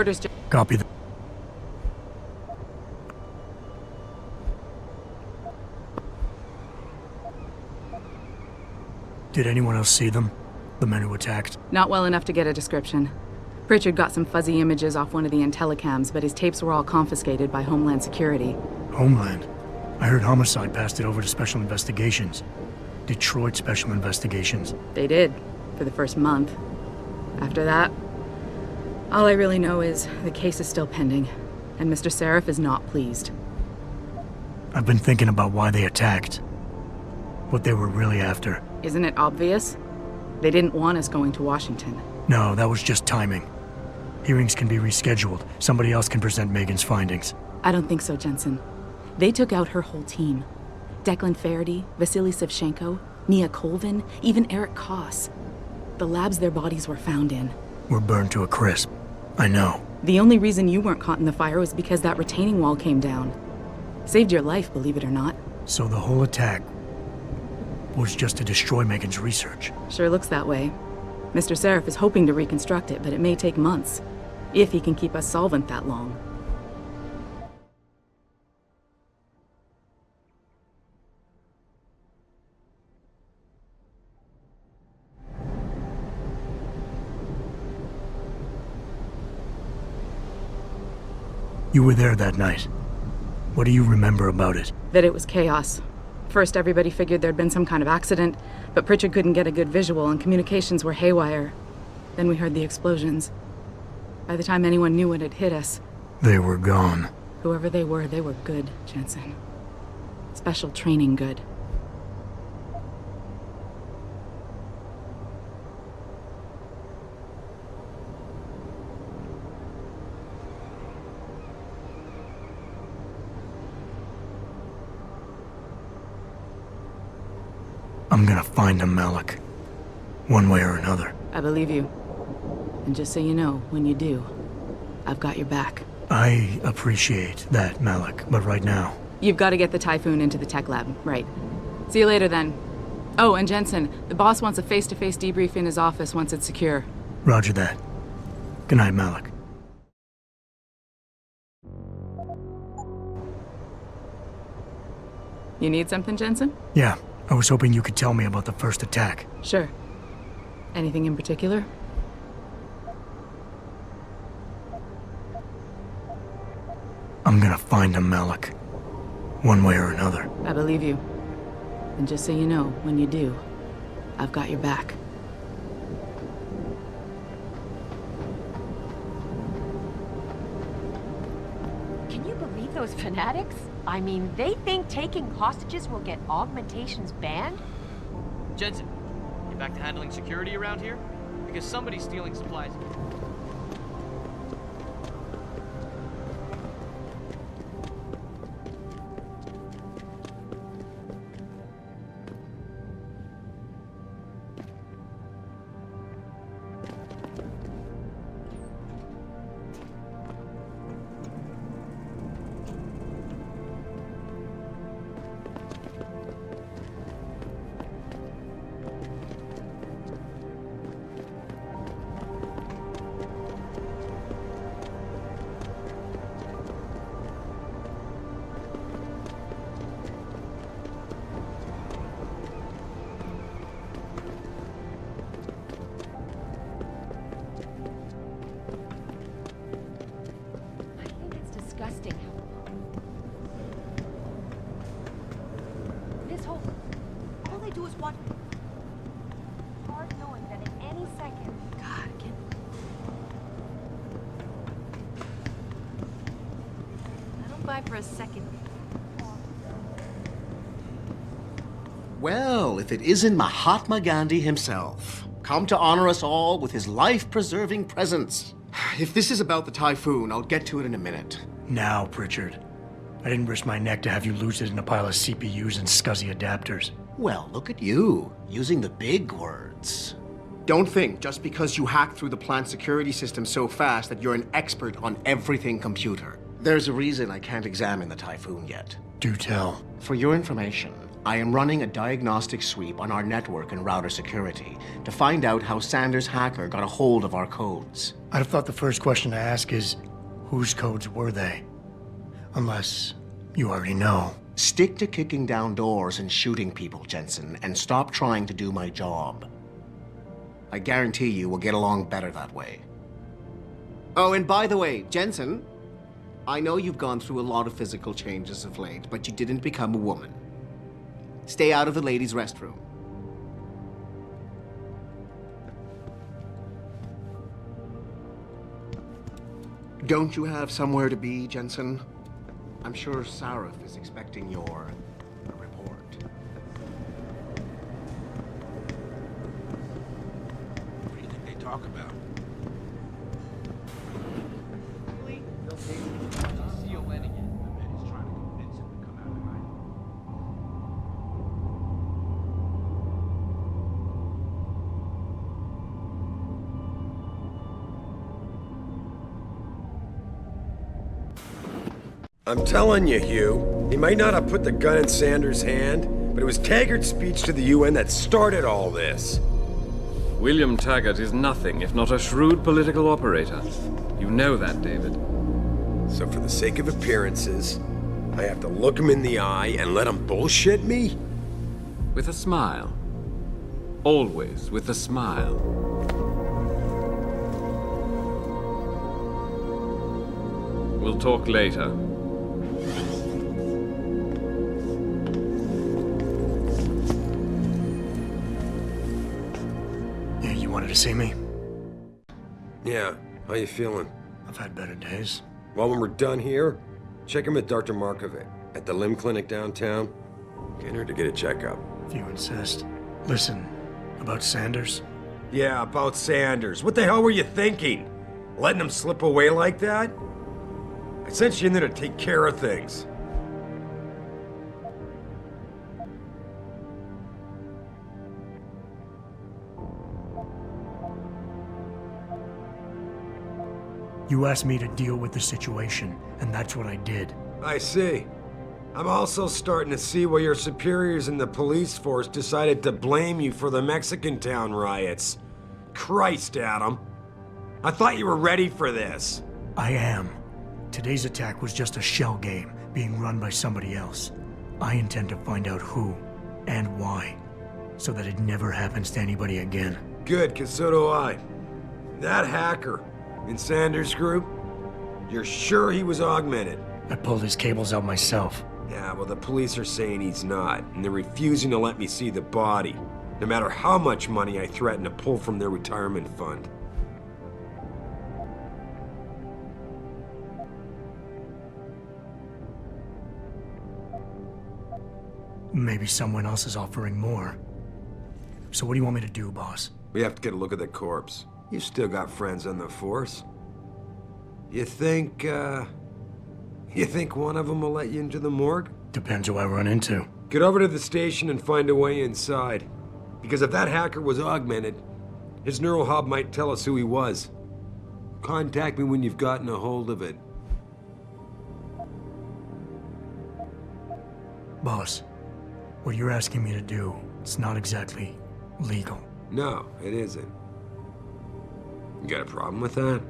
orders, Copy that. Did anyone else see them? The men who attacked? Not well enough to get a description. Pritchard got some fuzzy images off one of the Intellicams, but his tapes were all confiscated by Homeland Security. Homeland? I heard Homicide passed it over to Special Investigations. Detroit Special Investigations. They did, for the first month. After that, all I really know is the case is still pending, and Mr. Seraph is not pleased. I've been thinking about why they attacked. What they were really after. Isn't it obvious? They didn't want us going to Washington. No, that was just timing. Hearings can be rescheduled. Somebody else can present Megan's findings. I don't think so, Jensen. They took out her whole team. Declan Faraday, Vasily Savchenko, Nia Colvin, even Eric Koss. The labs their bodies were found in. We're burned to a crisp. I know. The only reason you weren't caught in the fire was because that retaining wall came down. Saved your life, believe it or not. So the whole attack was just to destroy Megan's research. Sure looks that way. Mr. Seraph is hoping to reconstruct it, but it may take months, if he can keep us solvent that long. You were there that night. What do you remember about it? That it was chaos. First, everybody figured there'd been some kind of accident, but Pritchard couldn't get a good visual and communications were haywire. Then we heard the explosions. By the time anyone knew what had hit us... They were gone. Whoever they were good, Jensen. Special training good. I'm gonna find him, Malik. One way or another. I believe you. And just so you know, when you do, I've got your back. I appreciate that, Malik, but right now... You've got to get the Typhoon into the tech lab, right. See you later then. Oh, and Jensen, the boss wants a face-to-face debrief in his office once it's secure. Roger that. Good night, Malik. You need something, Jensen? Yeah, I was hoping you could tell me about the first attack. Sure. Anything in particular? I'm gonna find him, Malik. One way or another. I believe you. And just so you know, when you do, I've got your back. Can you believe those fanatics? I mean, they think taking hostages will get augmentations banned? Jensen, you back to handling security around here? Because somebody's stealing supplies. Disgusting. This whole... all they do is watch... hard knowing that at any second... God, I don't buy for a second. Well, if it isn't Mahatma Gandhi himself, come to honor us all with his life-preserving presence. If this is about the Typhoon, I'll get to it in a minute. Now, Pritchard. I didn't risk my neck to have you lose it in a pile of CPUs and scuzzy adapters. Well, look at you, using the big words. Don't think just because you hacked through the plant security system so fast that you're an expert on everything computer. There's a reason I can't examine the Typhoon yet. Do tell. For your information, I am running a diagnostic sweep on our network and router security to find out how Sanders' hacker got a hold of our codes. I'd have thought the first question to ask is, whose codes were they? Unless you already know. Stick to kicking down doors and shooting people, Jensen, and stop trying to do my job. I guarantee you we'll get along better that way. Oh, and by the way, Jensen, I know you've gone through a lot of physical changes of late, but you didn't become a woman. Stay out of the ladies' restroom. Don't you have somewhere to be, Jensen? I'm sure Sarif is expecting your report. What do you think they talk about? I'm telling you, Hugh, he might not have put the gun in Sanders' hand, but it was Taggart's speech to the UN that started all this. William Taggart is nothing if not a shrewd political operator. You know that, David. So for the sake of appearances, I have to look him in the eye and let him bullshit me? With a smile. Always with a smile. We'll talk later. You wanted to see me? Yeah, how you feeling? I've had better days. Well, when we're done here, check him with Dr. Markovic at the L.I.M B clinic downtown. Get her to get a checkup. If you insist. Listen, about Sanders? Yeah, about Sanders. What the hell were you thinking? Letting him slip away like that? I sent you in there to take care of things. You asked me to deal with the situation, and that's what I did. I see. I'm also starting to see why your superiors in the police force decided to blame you for the Mexican town riots. Christ, Adam. I thought you were ready for this. I am. Today's attack was just a shell game being run by somebody else. I intend to find out who and why, so that it never happens to anybody again. Good, 'cause so do I. That hacker in Sanders' group, you're sure he was augmented? I pulled his cables out myself. Yeah, well, the police are saying he's not, and they're refusing to let me see the body, no matter how much money I threaten to pull from their retirement fund. Maybe someone else is offering more. So what do you want me to do, boss? We have to get a look at the corpse. You've still got friends on the force. You think one of them will let you into the morgue? Depends who I run into. Get over to the station and find a way inside. Because if that hacker was augmented, his neural hub might tell us who he was. Contact me when you've gotten a hold of it. Boss, what you're asking me to do, it's not exactly legal. No, it isn't. You got a problem with that?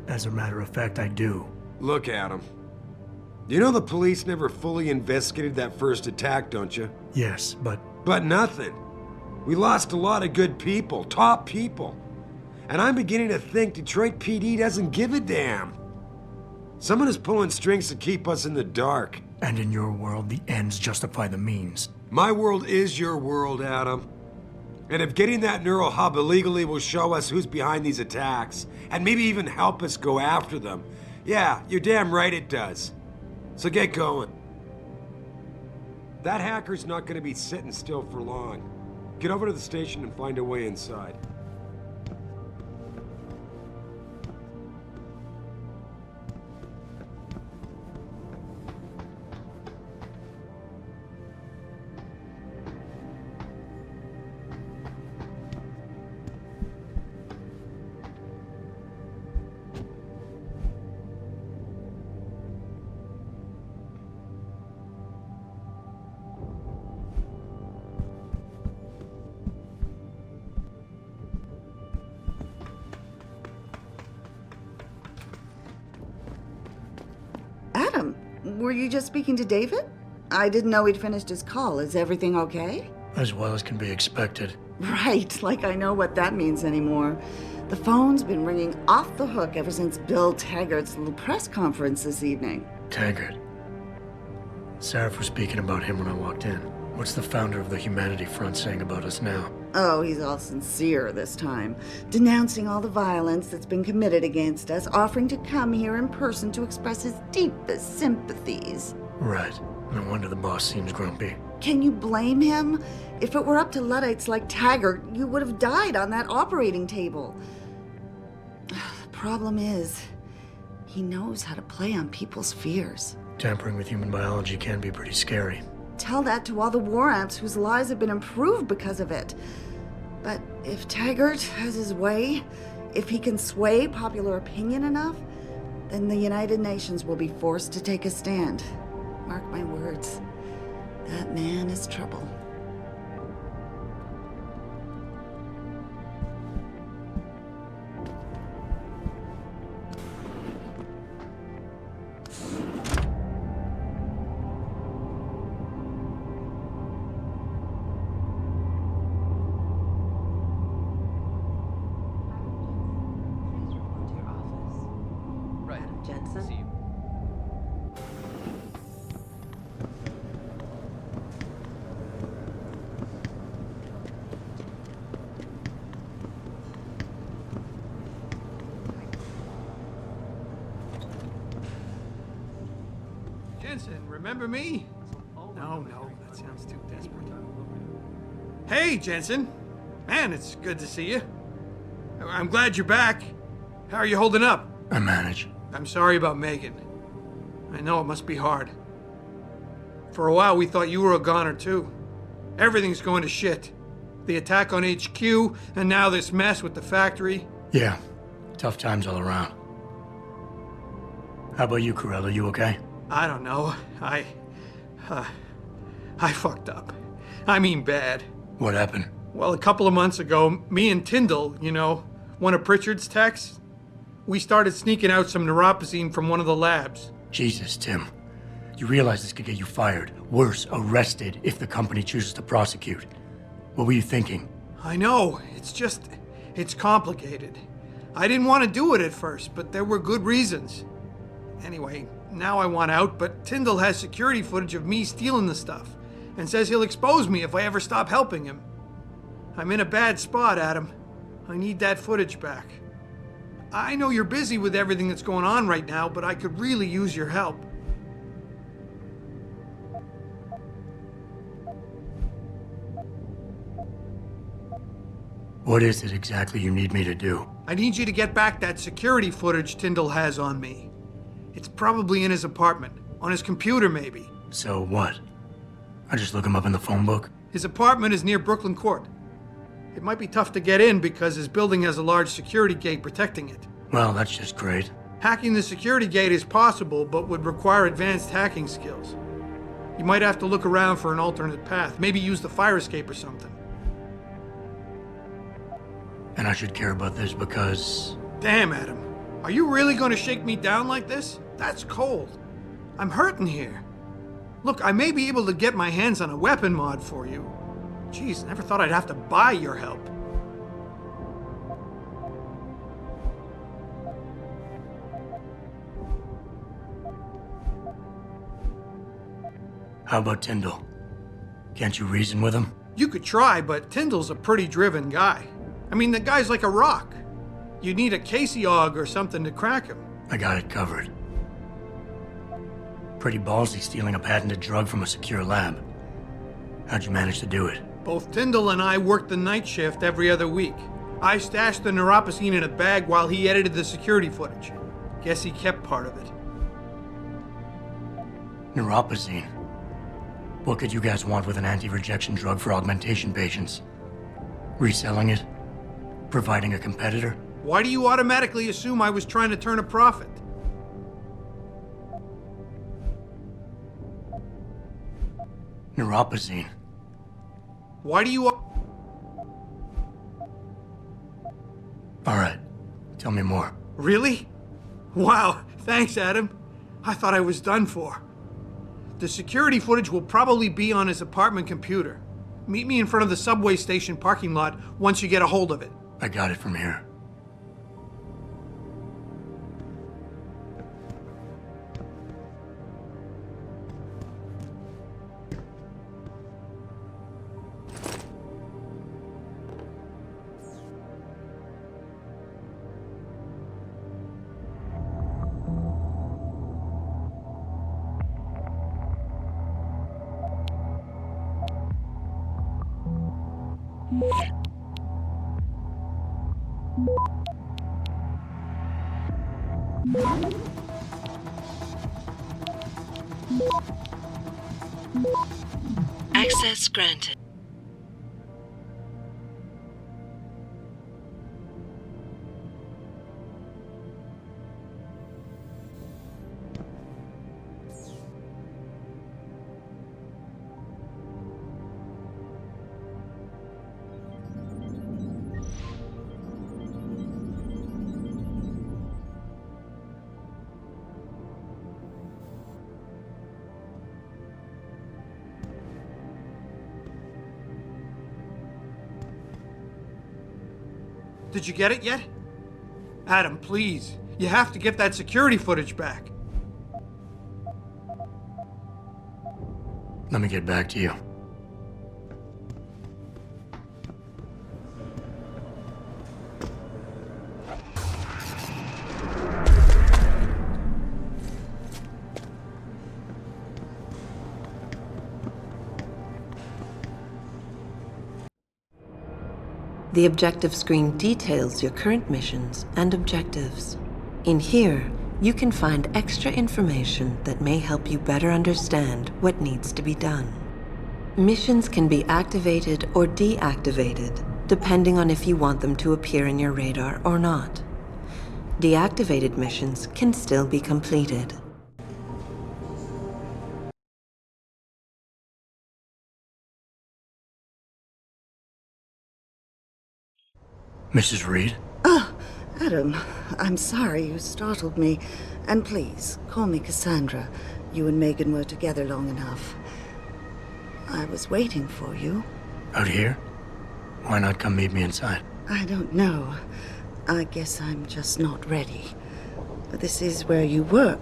As a matter of fact, I do. Look, Adam. You know the police never fully investigated that first attack, don't you? Yes, but But nothing. We lost a lot of good people, top people. And I'm beginning to think Detroit PD doesn't give a damn. Someone is pulling strings to keep us in the dark. and in your world, the ends justify the means. My world is your world, Adam. And if getting that neural hub illegally will show us who's behind these attacks, and maybe even help us go after them, yeah, you're damn right it does. So get going. That hacker's not going to be sitting still for long. Get over to the station and find a way inside. Were you just speaking to David? I didn't know he'd finished his call. Is everything okay? As well as can be expected. Right, like I know what that means anymore. The phone's been ringing off the hook ever since Bill Taggart's little press conference this evening. Taggart. Sarah was speaking about him when I walked in. What's the founder of the Humanity Front saying about us now? Oh, he's all sincere this time, denouncing all the violence that's been committed against us, offering to come here in person to express his deepest sympathies. Right. No wonder the boss seems grumpy. Can you blame him? If it were up to Luddites like Taggart, you would have died on that operating table. The problem is, he knows how to play on people's fears. Tampering with human biology can be pretty scary. Tell that to all the war amps whose lives have been improved because of it. But if Taggart has his way, if he can sway popular opinion enough, then the United Nations will be forced to take a stand. Mark my words. That man is trouble. Right. Jensen? See you. Jensen, remember me? No, that sounds too desperate. Hey, Jensen. Man, it's good to see you. I'm glad you're back. How are you holding up? I manage. I'm sorry about Megan. I know it must be hard. For a while, we thought you were a goner, too. Everything's going to shit. The attack on HQ, and now this mess with the factory. Yeah. Tough times all around. How about you, Corella? You okay? I don't know. I fucked up. I mean bad. What happened? Well, a couple of months ago, me and Tyndall, you know, one of Pritchard's techs, we started sneaking out some neuropazine from one of the labs. Jesus, Tim. You realize this could get you fired. Worse, arrested if the company chooses to prosecute. What were you thinking? I know. It's complicated. I didn't want to do it at first, but there were good reasons. Anyway, now I want out, but Tyndall has security footage of me stealing the stuff and says he'll expose me if I ever stop helping him. I'm in a bad spot, Adam. I need that footage back. I know you're busy with everything that's going on right now, but I could really use your help. What is it exactly you need me to do? I need you to get back that security footage Tyndall has on me. It's probably in his apartment. On his computer, maybe. So what? I just look him up in the phone book? His apartment is near Brooklyn Court. It might be tough to get in because his building has a large security gate protecting it. Well, that's just great. Hacking the security gate is possible, but would require advanced hacking skills. You might have to look around for an alternate path. Maybe use the fire escape or something. And I should care about this because... Damn, Adam. Are you really going to shake me down like this? That's cold. I'm hurting here. Look, I may be able to get my hands on a weapon mod for you. Jeez, never thought I'd have to buy your help. How about Tyndall? Can't you reason with him? You could try, but Tyndall's a pretty driven guy. I mean, the guy's like a rock. You'd need a Casey Aug or something to crack him. I got it covered. Pretty ballsy stealing a patented drug from a secure lab. How'd you manage to do it? Both Tyndall and I worked the night shift every other week. I stashed the neuropazine in a bag while he edited the security footage. Guess he kept part of it. Neuropazine? What could you guys want with an anti-rejection drug for augmentation patients? Reselling it? Providing a competitor? Why do you automatically assume I was trying to turn a profit? Neuropazine. Why do you... Alright, tell me more. Really? Wow, thanks, Adam. I thought I was done for. The security footage will probably be on his apartment computer. Meet me in front of the subway station parking lot once you get a hold of it. I got it from here. Access granted. Did you get it yet? Adam, please. You have to get that security footage back. Let me get back to you. The objective screen details your current missions and objectives. In here, you can find extra information that may help you better understand what needs to be done. Missions can be activated or deactivated, depending on if you want them to appear in your radar or not. Deactivated missions can still be completed. Mrs. Reed? Adam, I'm sorry you startled me. And please, call me Cassandra. You and Megan were together long enough. I was waiting for you. Out here? Why not come meet me inside? I don't know. I guess I'm just not ready. This is where you work,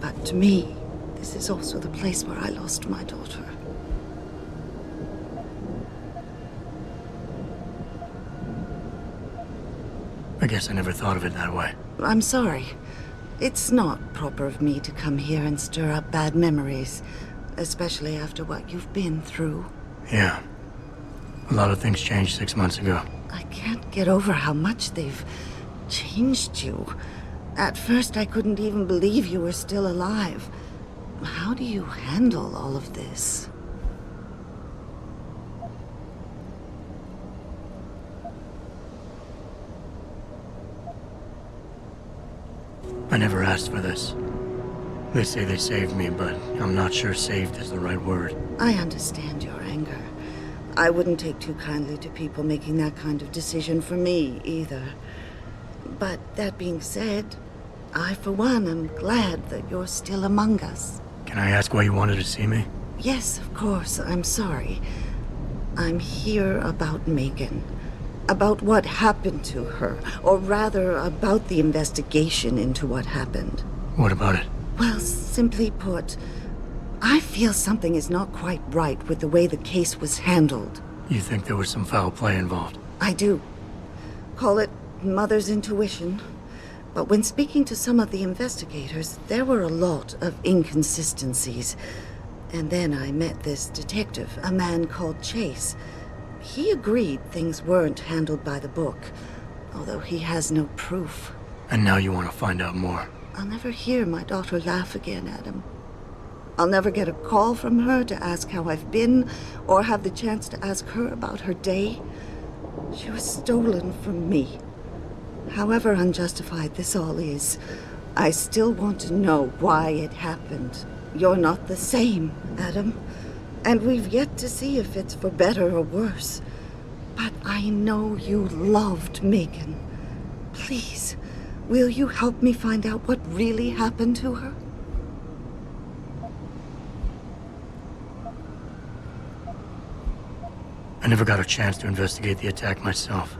but to me, this is also the place where I lost my daughter. I guess I never thought of it that way. I'm sorry. It's not proper of me to come here and stir up bad memories, especially after what you've been through. Yeah. A lot of things changed 6 months ago. I can't get over how much they've changed you. At first, I couldn't even believe you were still alive. How do you handle all of this? I never asked for this. They say they saved me, but I'm not sure saved is the right word. I understand your anger. I wouldn't take too kindly to people making that kind of decision for me, either. But that being said, I, for one, am glad that you're still among us. Can I ask why you wanted to see me? Yes, of course. I'm sorry. I'm here about Megan. About what happened to her. Or rather, about the investigation into what happened. What about it? Well, simply put, I feel something is not quite right with the way the case was handled. You think there was some foul play involved? I do. Call it mother's intuition. But when speaking to some of the investigators, there were a lot of inconsistencies. And then I met this detective, a man called Chase. He agreed things weren't handled by the book, although he has no proof. And now you want to find out more? I'll never hear my daughter laugh again, Adam. I'll never get a call from her to ask how I've been, or have the chance to ask her about her day. She was stolen from me. However unjustified this all is, I still want to know why it happened. You're not the same, Adam. And we've yet to see if it's for better or worse. But I know you loved Megan. Please, will you help me find out what really happened to her? never got a chance to investigate the attack myself.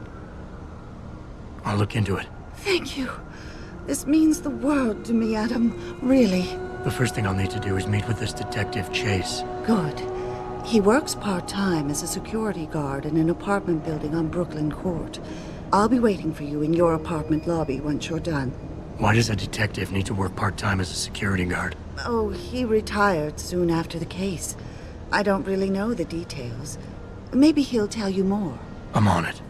I'll look into it. Thank you. This means the world to me, Adam. Really. The first thing I'll need to do is meet with this detective, Chase. Good. He works part-time as a security guard in an apartment building on Brooklyn Court. I'll be waiting for you in your apartment lobby once you're done. Why does a detective need to work part-time as a security guard? Oh, he retired soon after the case. I don't really know the details. Maybe he'll tell you more. I'm on it.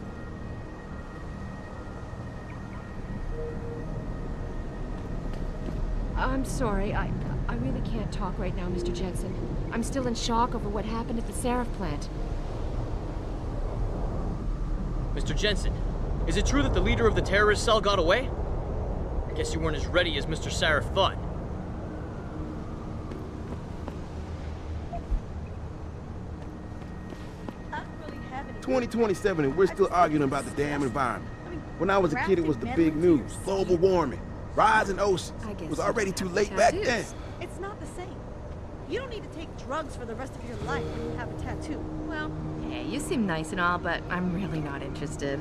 I'm sorry, I really can't talk right now, Mr. Jensen. I'm still in shock over what happened at the Seraph plant. Mr. Jensen, is it true that the leader of the terrorist cell got away? I guess you weren't as ready as Mr. Seraph thought. It's 2027 and we're still arguing about the damn environment. When I was a kid, it was the big news. Global warming, rising oceans. It was already too late back then. It's not the same. You don't need to take drugs for the rest of your life when you have a tattoo. Well, hey, you seem nice and all, but I'm really not interested.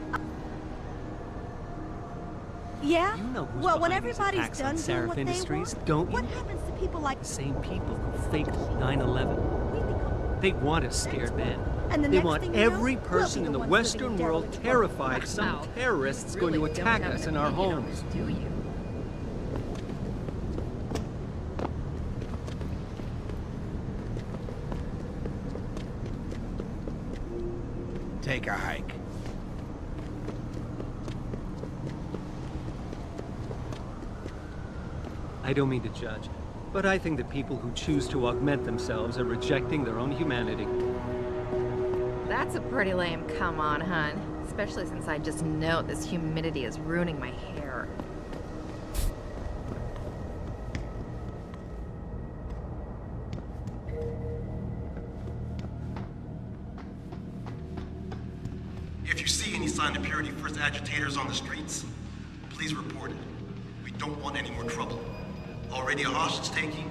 Yeah? You know who's well, when behind these everybody's attacks done on doing Seraph what Industries, they want, don't you? what happens to people like The same people who faked 9/11. They want us scared then. And the They next want thing you know, every we'll be person the in the ones Western living in world derelict terrified apartments. some terrorist's going to attack us in our homes. Do you? Take a hike. I don't mean to judge, but I think that people who choose to augment themselves are rejecting their own humanity. That's a pretty lame come on, hun. Especially since I just know this humidity is ruining my hair. If you see any sign of Purity First agitators on the streets, please report it. We don't want any more trouble. Already a hostage-taking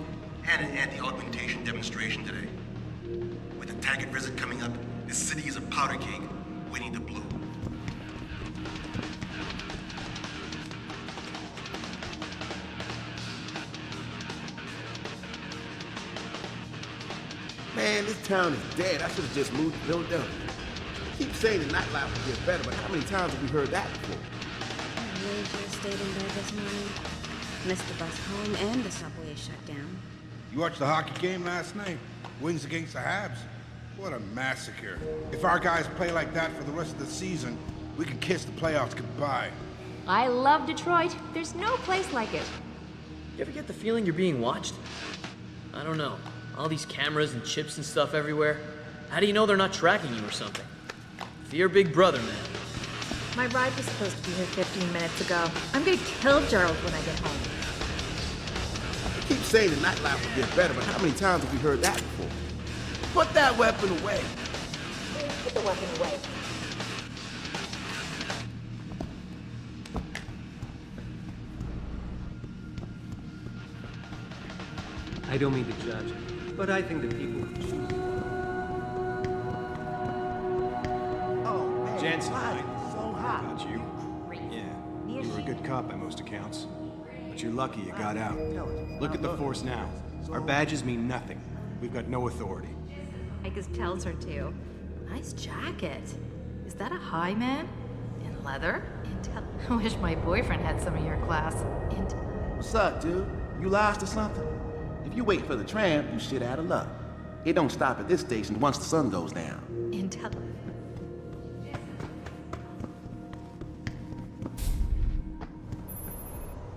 and an anti-augmentation demonstration today. With the Taggart visit coming up, this city is a powder keg waiting to blow. Man, this town is dead. I should have just moved to Philadelphia. Keep saying the nightlife will get better, but how many times have we heard that before? I really just stayed in bed this morning. Missed the bus home and the subway is shut down. You watched the hockey game last night? Wings against the Habs? What a massacre. If our guys play like that for the rest of the season, we can kiss the playoffs goodbye. I love Detroit. There's no place like it. You ever get the feeling you're being watched? I don't know. All these cameras and chips and stuff everywhere. How do you know they're not tracking you or something? Fear Big Brother, man. My ride was supposed to be here 15 minutes ago. I'm gonna kill Gerald when I get home. Keep saying the nightlife will get better, but how many times have we heard that before? Put that weapon away. Put the weapon away. I don't mean to judge, but I think that people who choose to Jensen, so hot. About you? Yeah, you were a good cop by most accounts. But you're lucky you got out. Look at the force now. Our badges mean nothing. We've got no authority. Igus tells her to. Nice jacket. Is that a high man? In leather? I wish my boyfriend had some of your class. What's up, dude? You lost or something? If you wait for the tram, you shit out of luck. It don't stop at this station once the sun goes down.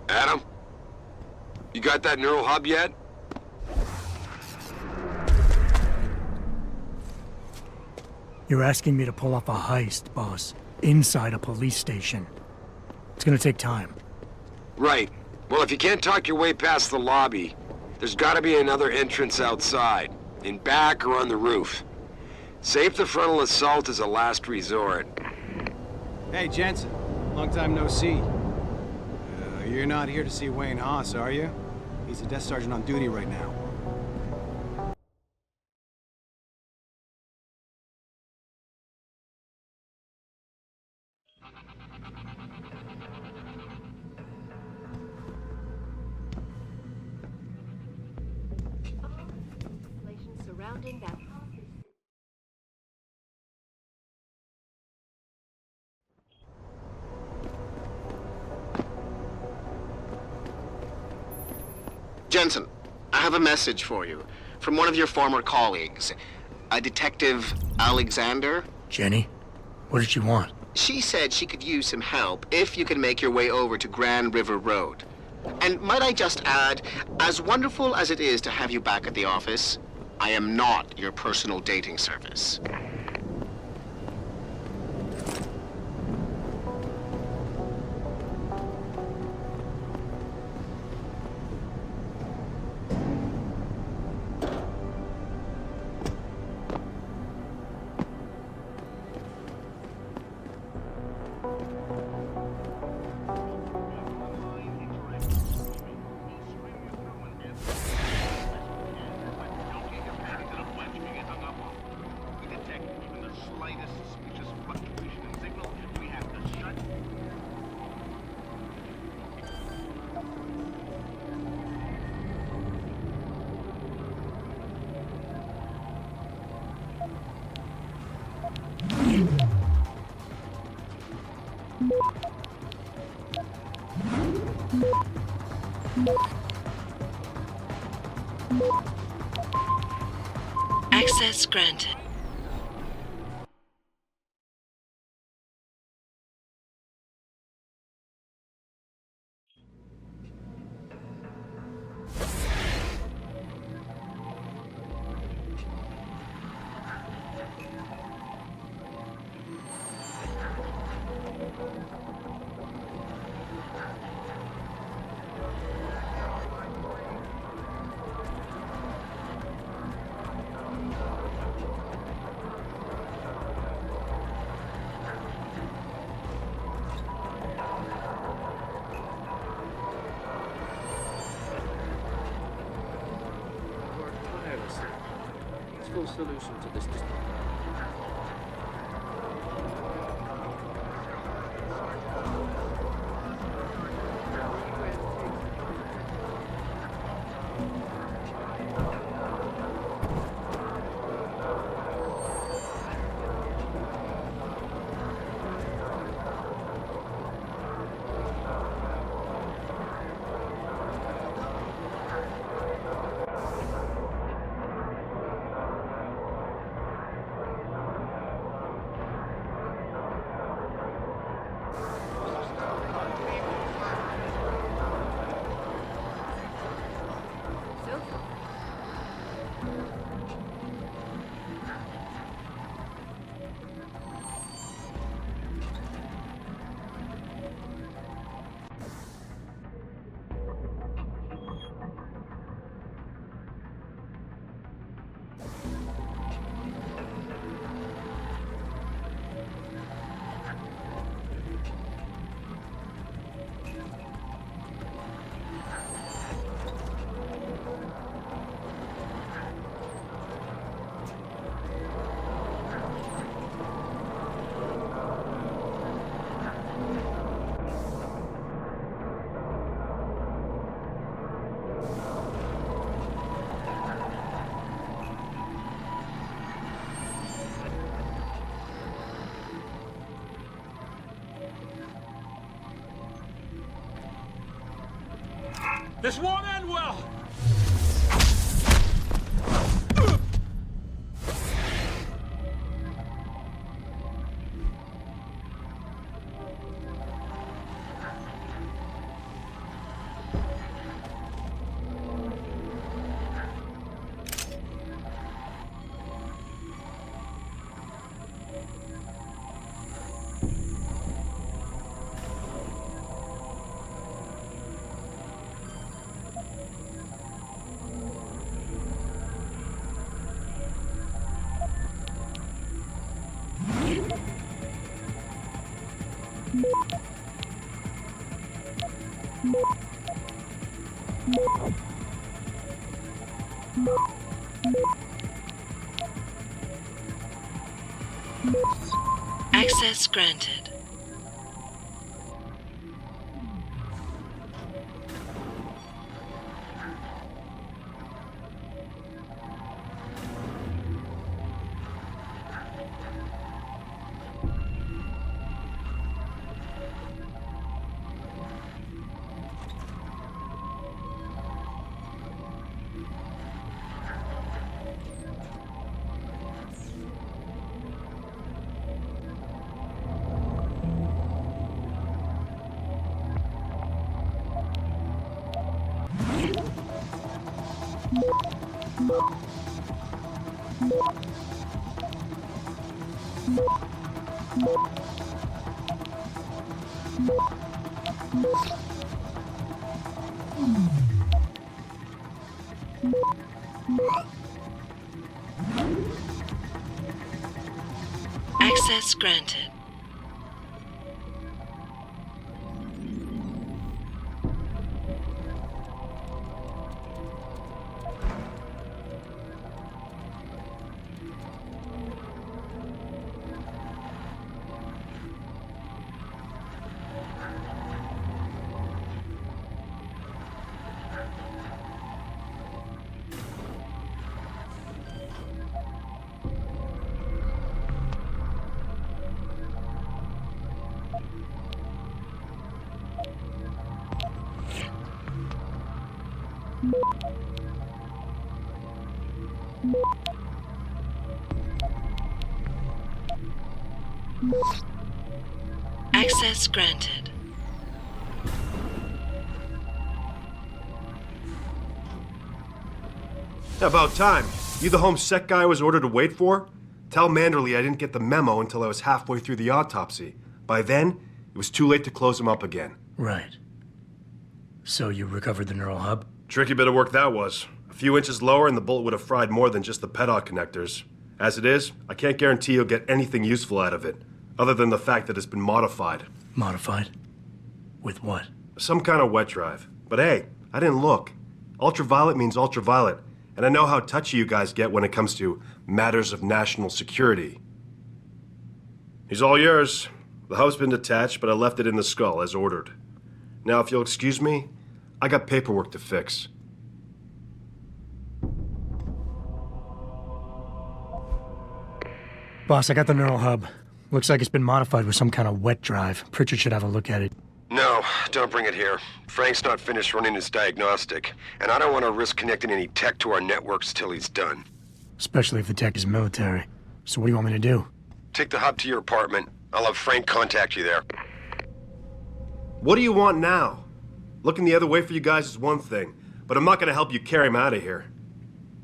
Adam? You got that neural hub yet? You're asking me to pull off a heist, boss, inside a police station. It's gonna take time. Right. Well, if you can't talk your way past the lobby, there's gotta be another entrance outside, in back or on the roof. Safe the frontal assault as a last resort. Hey, Jensen. Long time no see. You're not here to see Wayne Haas, are you? He's a desk sergeant on duty right now. surrounding that. Jensen, I have a message for you from one of your former colleagues, a Detective Alexander. Jenny? What did she want? She said she could use some help if you can make your way over to Grand River Road. And might I just add, as wonderful as it is to have you back at the office, I am not your personal dating service. Access granted. Solution to this dispute. This won't end well! Access granted. Access granted. Access granted. About time. You the home sec guy I was ordered to wait for? Tell Manderley I didn't get the memo until I was halfway through the autopsy. By then, it was too late to close him up again. Right. So you recovered the neural hub? Tricky bit of work that was. A few inches lower and the bullet would have fried more than just the pedot connectors. As it is, I can't guarantee you'll get anything useful out of it, other than the fact that it's been modified. Modified? With what? Some kind of wet drive. But hey, I didn't look. Ultraviolet means ultraviolet, and I know how touchy you guys get when it comes to matters of national security. He's all yours. The hub's been detached, but I left it in the skull as ordered. Now, if you'll excuse me, I got paperwork to fix. Boss, I got the neural hub. Looks like it's been modified with some kind of wet drive. Pritchard should have a look at it. No, don't bring it here. Frank's not finished running his diagnostic, and I don't want to risk connecting any tech to our networks till he's done. Especially if the tech is military. So what do you want me to do? Take the hub to your apartment. I'll have Frank contact you there. What do you want now? Looking the other way for you guys is one thing, but I'm not going to help you carry him out of here.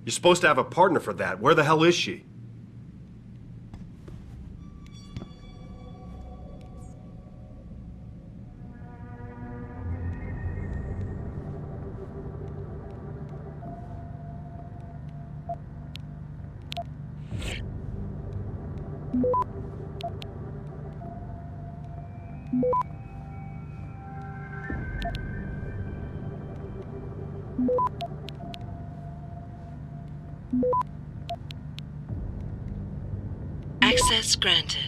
You're supposed to have a partner for that. Where the hell is she? Access granted.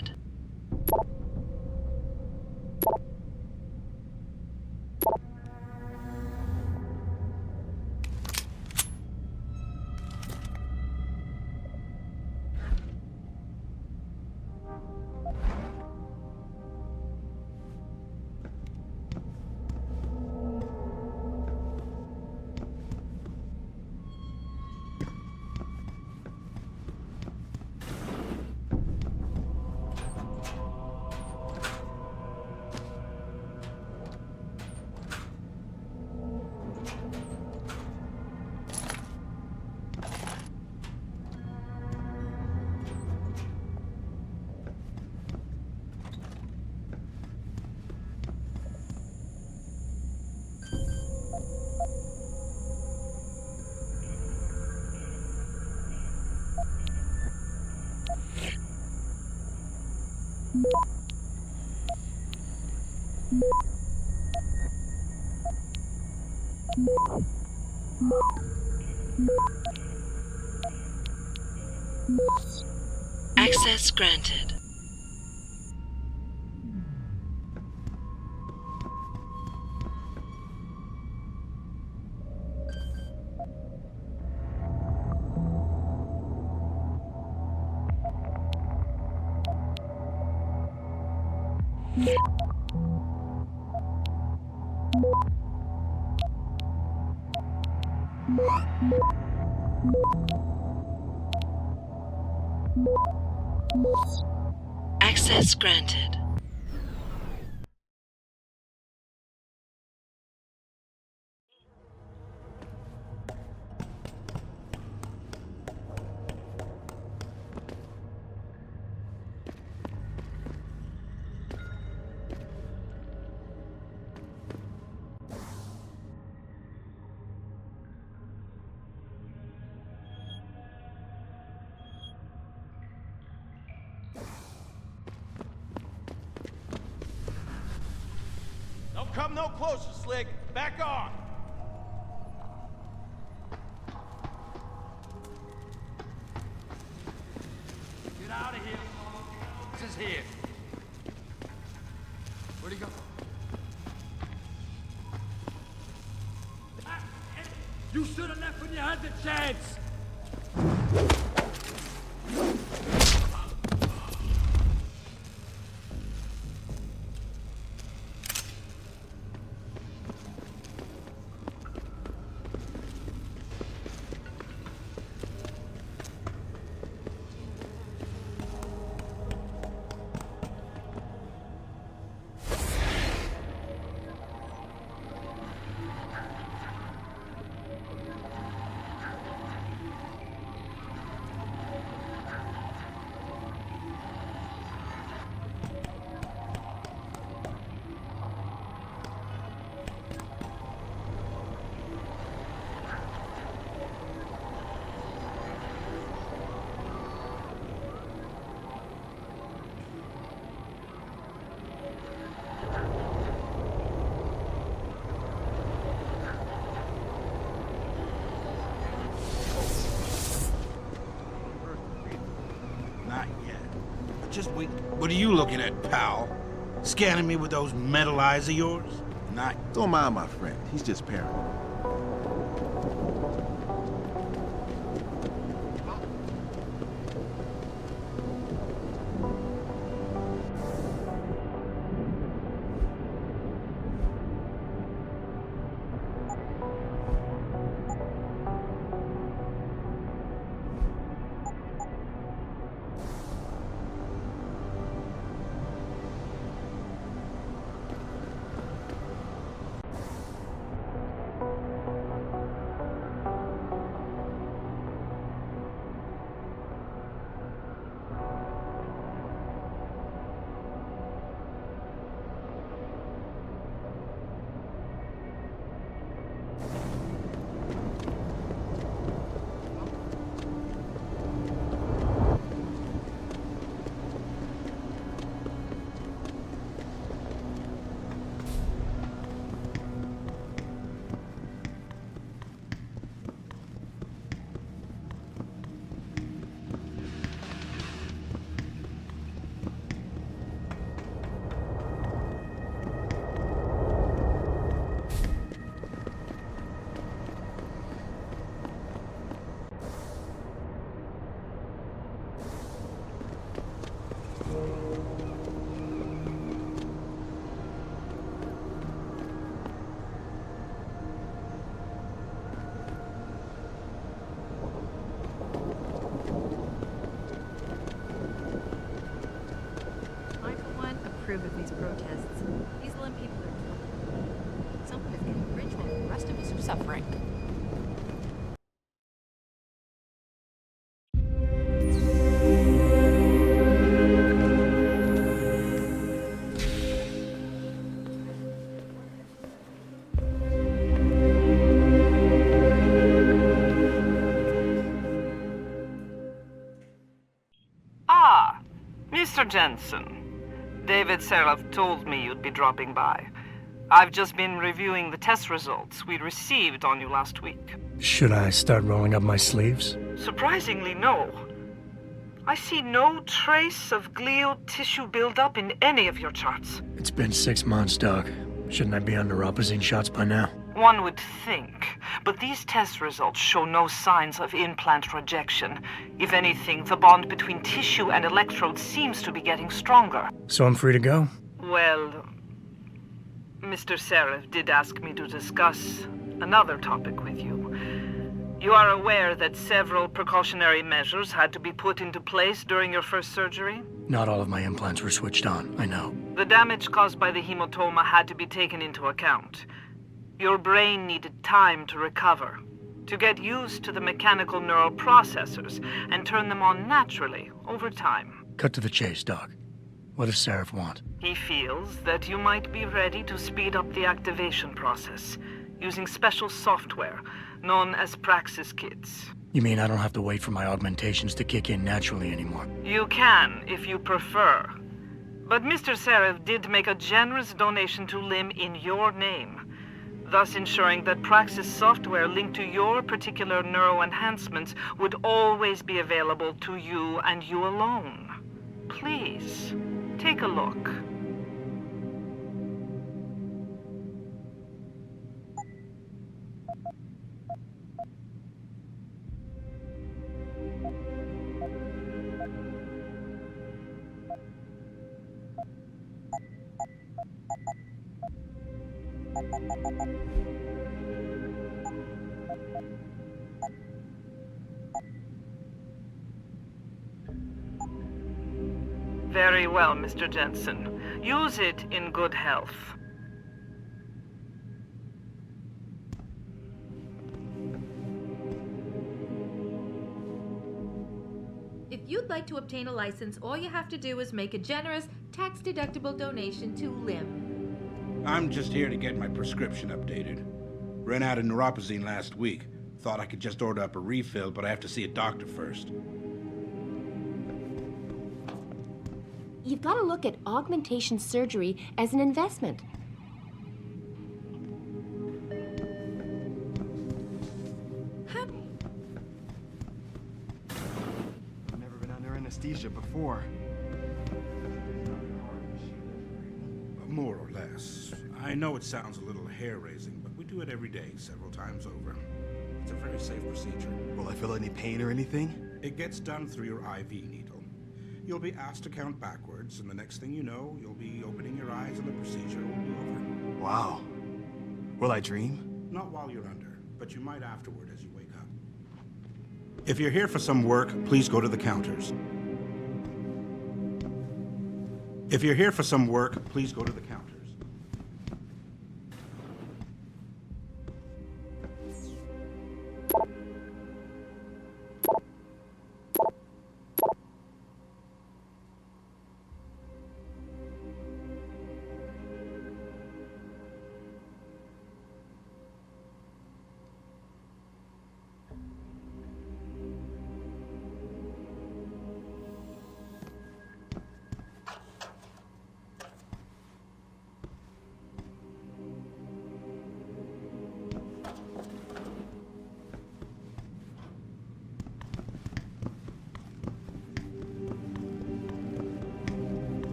Access granted. Access granted. come no closer, Slick. Back on. Get out of here. This is here. Where'd he go? You should have left when you had the chance! Not yet. Just wait. What are you looking at, pal? Scanning me with those metal eyes of yours? Not. Don't mind my friend. He's just paranoid. Approve of these protests. These L.I.M. people are... Someone is getting rich while the rest of us are suffering. Ah, Mr. Jensen. David Seraph told me you'd be dropping by. I've just been reviewing the test results we received on you last week. Should I start rolling up my sleeves? Surprisingly, no. I see no trace of glial tissue buildup in any of your charts. It's been 6 months, Doc. Shouldn't I be under Opposine shots by now? One would think, but these test results show no signs of implant rejection. If anything, the bond between tissue and electrodes seems to be getting stronger. So I'm free to go? Well, Mr. Seraph did ask me to discuss another topic with you. You are aware that several precautionary measures had to be put into place during your first surgery? Not all of my implants were switched on, I know. The damage caused by the hematoma had to be taken into account. Your brain needed time to recover, to get used to the mechanical neural processors and turn them on naturally over time. Cut to the chase, Doc. What does Seraph want? He feels that you might be ready to speed up the activation process using special software known as Praxis kits. You mean I don't have to wait for my augmentations to kick in naturally anymore? You can, if you prefer. But Mr. Seraph did make a generous donation to L.I.M. in your name, thus ensuring that Praxis software linked to your particular neuroenhancements would always be available to you and you alone. Please, take a look. Very well, Mr. Jensen. Use it in good health. If you'd like to obtain a license, all you have to do is make a generous, tax-deductible donation to L.I.M. I'm just here to get my prescription updated. Ran out of neuropazine last week. Thought I could just order up a refill, but I have to see a doctor first. You've got to look at augmentation surgery as an investment. I've never been under anesthesia before. More or less. I know it sounds a little hair-raising, but we do it every day, several times over. It's a very safe procedure. Will I feel any pain or anything? It gets done through your IV needle. You'll be asked to count backwards, and the next thing you know, you'll be opening your eyes and the procedure will be over. Wow. Will I dream? Not while you're under, but you might afterward as you wake up. If you're here for some work, please go to the counters. If you're here for some work, please go to the counters.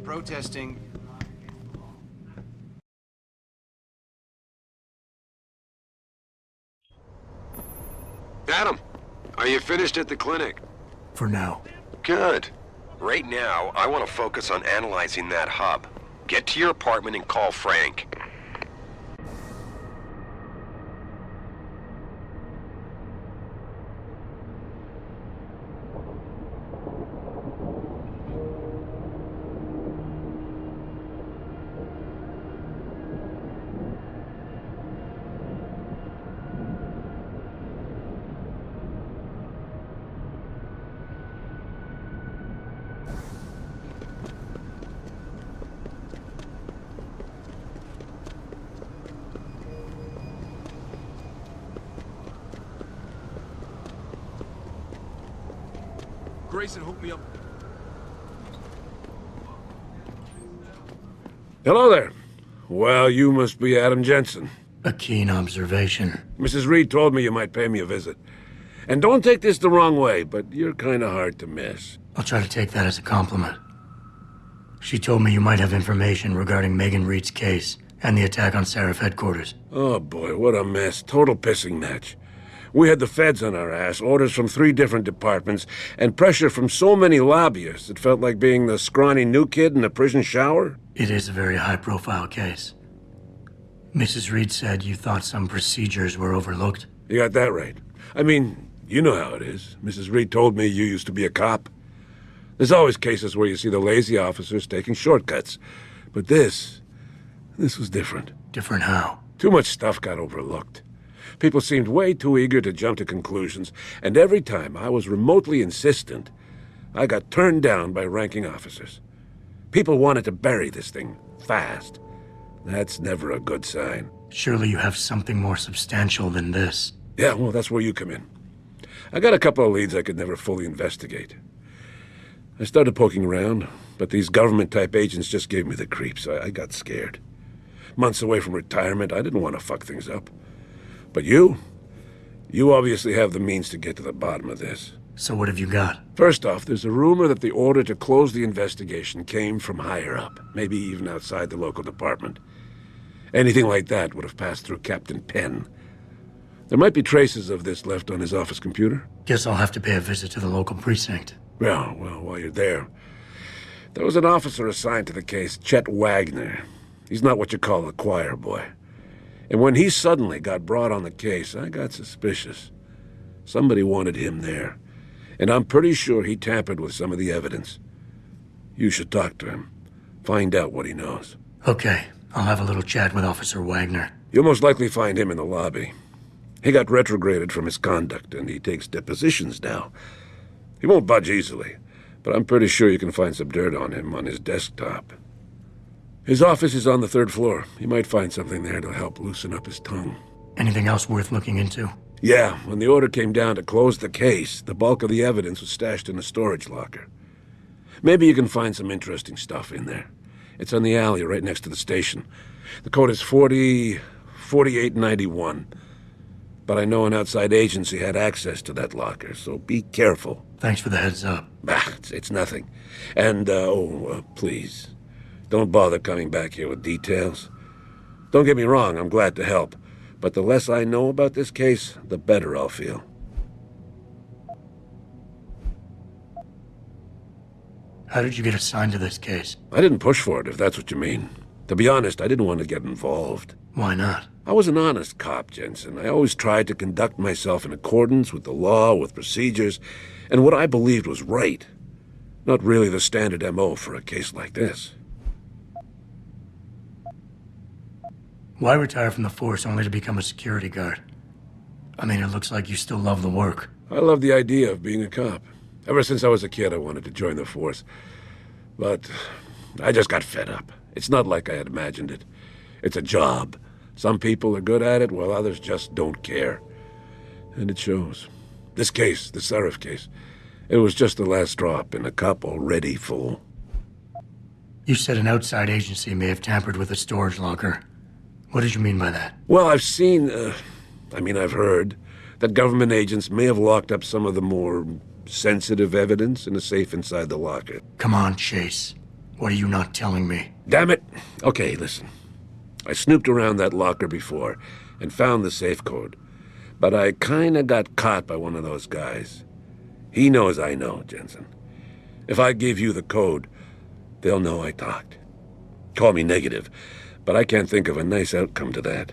Protesting. Adam, are you finished at the clinic? For now. Good. Right now, I want to focus on analyzing that hub. Get to your apartment and call Frank. Grayson, hook me up. Hello there. Well, you must be Adam Jensen. A keen observation. Mrs. Reed told me you might pay me a visit. And don't take this the wrong way, but you're kind of hard to miss. I'll try to take that as a compliment. She told me you might have information regarding Megan Reed's case and the attack on Seraph headquarters. Oh boy, what a mess. Total pissing match. We had the feds on our ass, orders from 3 different departments, and pressure from so many lobbyists it felt like being the scrawny new kid in a prison shower. It is a very high-profile case. Mrs. Reed said you thought some procedures were overlooked. You got that right. I mean, you know how it is. Mrs. Reed told me you used to be a cop. There's always cases where you see the lazy officers taking shortcuts. But this was different. Different how? Too much stuff got overlooked. People seemed way too eager to jump to conclusions, and every time I was remotely insistent, I got turned down by ranking officers. People wanted to bury this thing fast. That's never a good sign. Surely you have something more substantial than this. Yeah, well, that's where you come in. I got a couple of leads I could never fully investigate. I started poking around, but these government-type agents just gave me the creeps. I got scared. Months away from retirement, I didn't want to fuck things up. But you obviously have the means to get to the bottom of this. So what have you got? First off, there's a rumor that the order to close the investigation came from higher up, maybe even outside the local department. Anything like that would have passed through Captain Penn. There might be traces of this left on his office computer. Guess I'll have to pay a visit to the local precinct. Well, while you're there, there was an officer assigned to the case, Chet Wagner. He's not what you call a choir boy. And when he suddenly got brought on the case, I got suspicious. Somebody wanted him there. And I'm pretty sure he tampered with some of the evidence. You should talk to him. Find out what he knows. Okay, I'll have a little chat with Officer Wagner. You'll most likely find him in the lobby. He got retrograded from his conduct, and he takes depositions now. He won't budge easily, but I'm pretty sure you can find some dirt on him on his desktop. His office is on the 3rd floor. You might find something there to help loosen up his tongue. Anything else worth looking into? Yeah, when the order came down to close the case, the bulk of the evidence was stashed in a storage locker. Maybe you can find some interesting stuff in there. It's on the alley right next to the station. The code is 4891. But I know an outside agency had access to that locker, so be careful. Thanks for the heads up. It's nothing. And, please, don't bother coming back here with details. Don't get me wrong, I'm glad to help. But the less I know about this case, the better I'll feel. How did you get assigned to this case? I didn't push for it, if that's what you mean. To be honest, I didn't want to get involved. Why not? I was an honest cop, Jensen. I always tried to conduct myself in accordance with the law, with procedures, and what I believed was right. Not really the standard MO for a case like this. Why retire from the force only to become a security guard? I mean, it looks like you still love the work. I love the idea of being a cop. Ever since I was a kid, I wanted to join the force. But I just got fed up. It's not like I had imagined it. It's a job. Some people are good at it, while others just don't care. And it shows. This case, the Seraph case, it was just the last drop in a cup already full. You said an outside agency may have tampered with a storage locker. What did you mean by that? Well, I've heard that government agents may have locked up some of the more sensitive evidence in a safe inside the locker. Come on, Chase. What are you not telling me? Damn it! Okay, listen. I snooped around that locker before and found the safe code. But I kinda got caught by one of those guys. He knows I know, Jensen. If I give you the code, they'll know I talked. Call me negative, but I can't think of a nice outcome to that.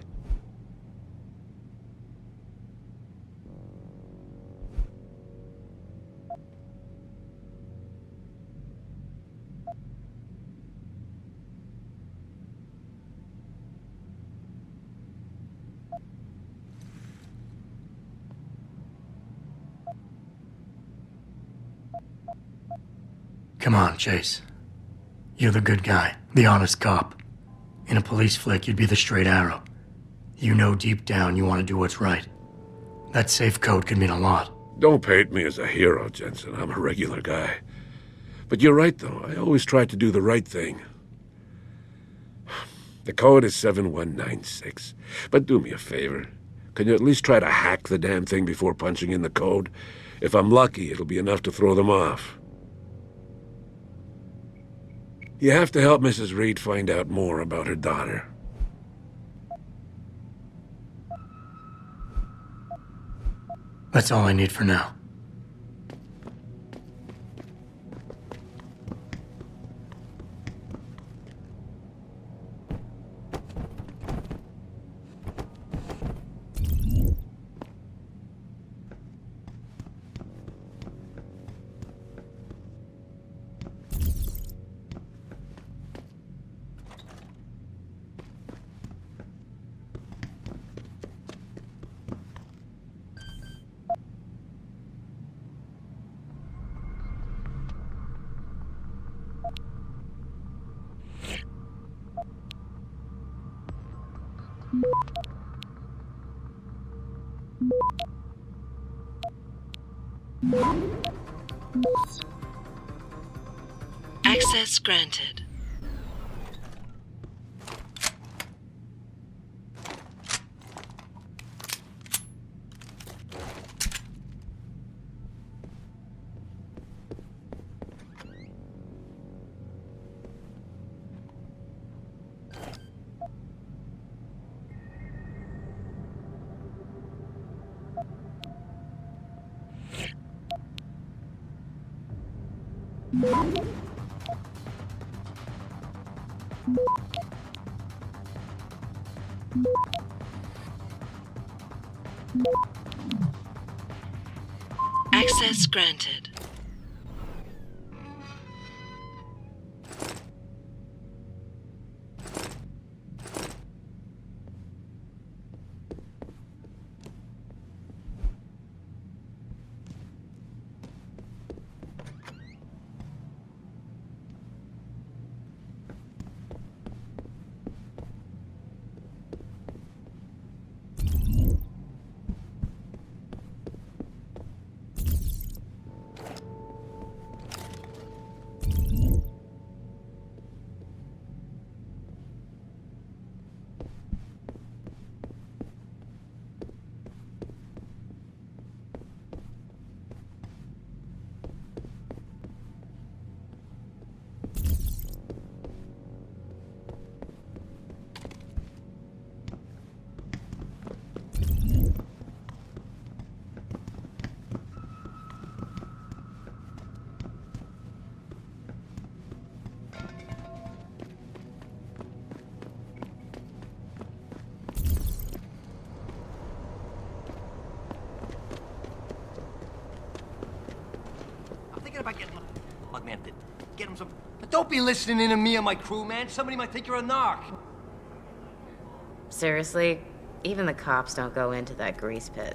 Come on, Chase. You're the good guy, the honest cop. In a police flick, you'd be the straight arrow. You know deep down you want to do what's right. That safe code could mean a lot. Don't paint me as a hero, Jensen. I'm a regular guy. But you're right, though. I always tried to do the right thing. The code is 7196. But do me a favor. Can you at least try to hack the damn thing before punching in the code? If I'm lucky, it'll be enough to throw them off. You have to help Mrs. Reed find out more about her daughter. That's all I need for now. Access granted. Access granted. About getting augmented. Get him some. But don't be listening in to me and my crew, man. Somebody might think you're a narc. Seriously? Even the cops don't go into that grease pit.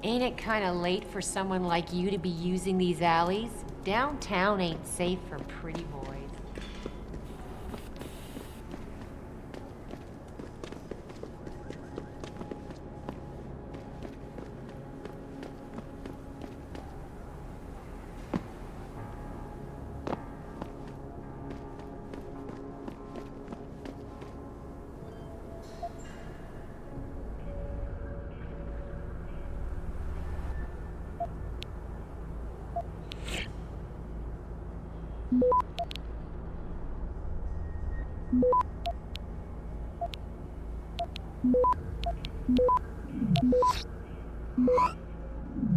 Ain't it kind of late for someone like you to be using these alleys? Downtown ain't safe for pretty boys.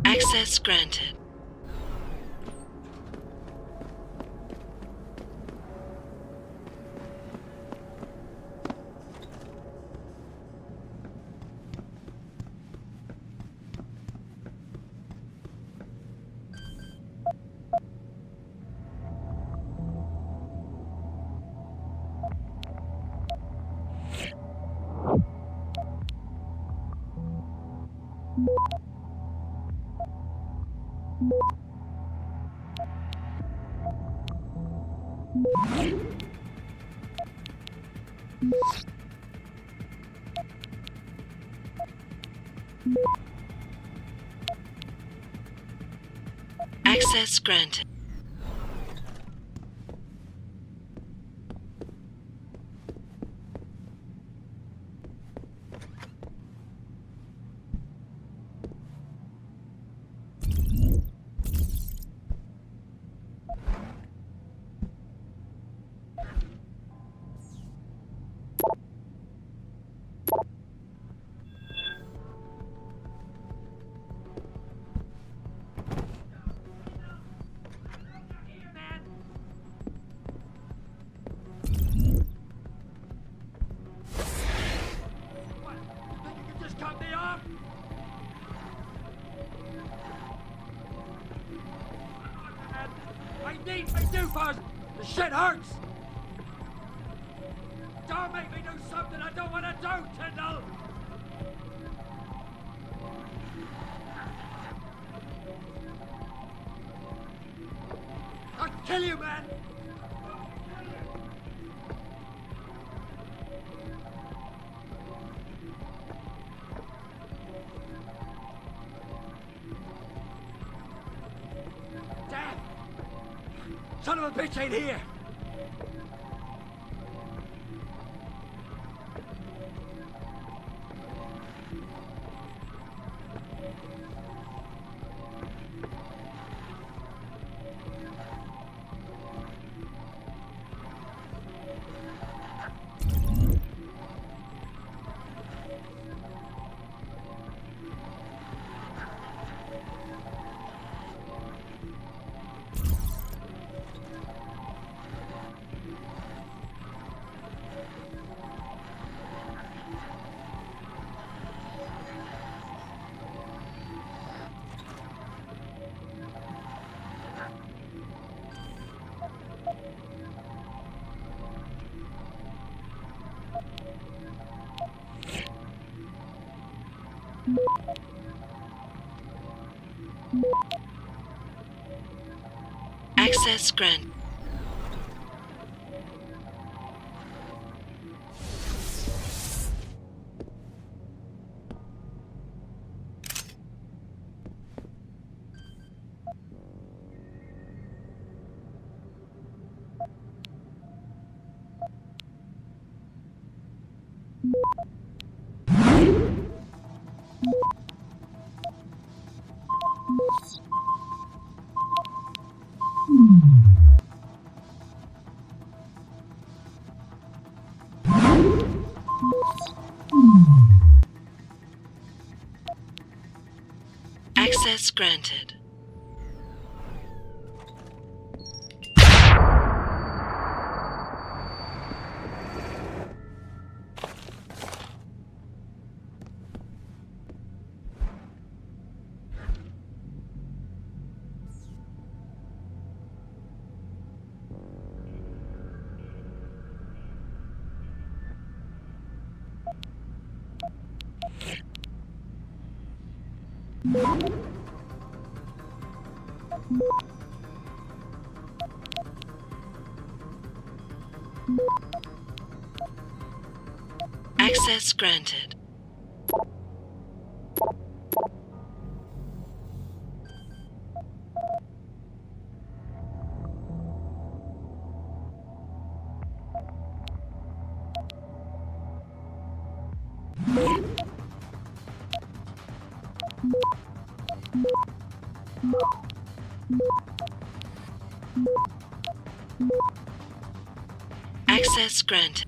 Access granted. Access granted. The shit hurts! Don't make me do something I don't want to do, Tyndall! I'll kill you, man! Damn! Son of a bitch ain't here! Access granted. Access granted. Access granted. Access granted.